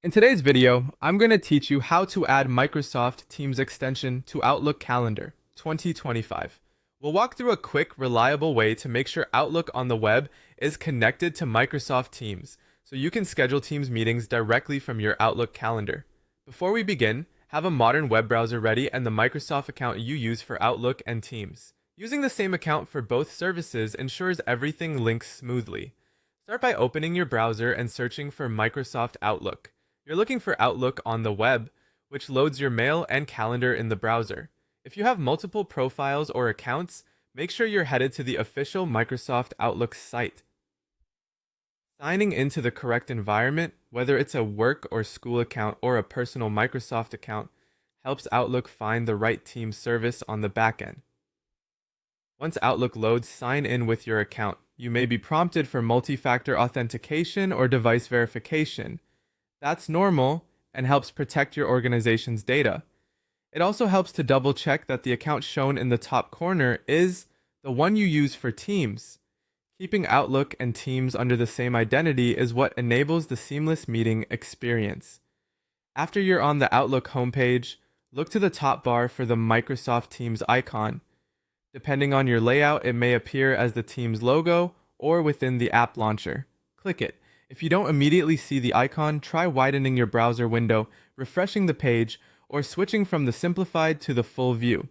In today's video, I'm going to teach you how to add Microsoft Teams extension to Outlook Calendar 2025. We'll walk through a quick, reliable way to make sure Outlook on the web is connected to Microsoft Teams, so you can schedule Teams meetings directly from your Outlook calendar. Before we begin, have a modern web browser ready and the Microsoft account you use for Outlook and Teams. Using the same account for both services ensures everything links smoothly. Start by opening your browser and searching for Microsoft Outlook. You're looking for Outlook on the web, which loads your mail and calendar in the browser. If you have multiple profiles or accounts, make sure you're headed to the official Microsoft Outlook site. Signing into the correct environment, whether it's a work or school account or a personal Microsoft account, helps Outlook find the right team service on the backend. Once Outlook loads, sign in with your account. You may be prompted for multi-factor authentication or device verification. That's normal and helps protect your organization's data. It also helps to double check that the account shown in the top corner is the one you use for Teams. Keeping Outlook and Teams under the same identity is what enables the seamless meeting experience. After you're on the Outlook homepage, look to the top bar for the Microsoft Teams icon. Depending on your layout, it may appear as the Teams logo or within the app launcher. Click it. If you don't immediately see the icon, try widening your browser window, refreshing the page, or switching from the simplified to the full view.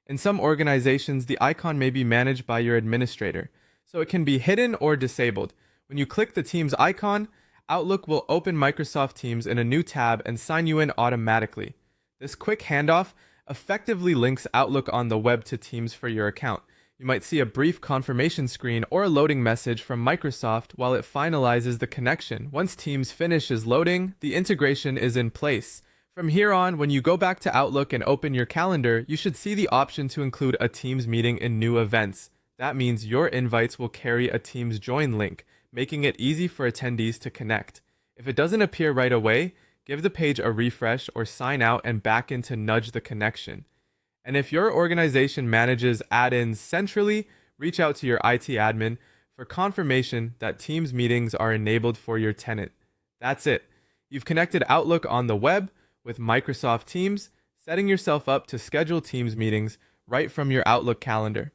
In some organizations, the icon may be managed by your administrator, so it can be hidden or disabled. When you click the Teams icon, Outlook will open Microsoft Teams in a new tab and sign you in automatically. This quick handoff effectively links Outlook on the web to Teams for your account. You might see a brief confirmation screen or a loading message from Microsoft while it finalizes the connection. Once Teams finishes loading, the integration is in place. From here on, when you go back to Outlook and open your calendar, you should see the option to include a Teams meeting in new events. That means your invites will carry a Teams join link, making it easy for attendees to connect. If it doesn't appear right away, give the page a refresh or sign out and back in to nudge the connection. And if your organization manages add-ins centrally, reach out to your IT admin for confirmation that Teams meetings are enabled for your tenant. That's it. You've connected Outlook on the web with Microsoft Teams, setting yourself up to schedule Teams meetings right from your Outlook calendar.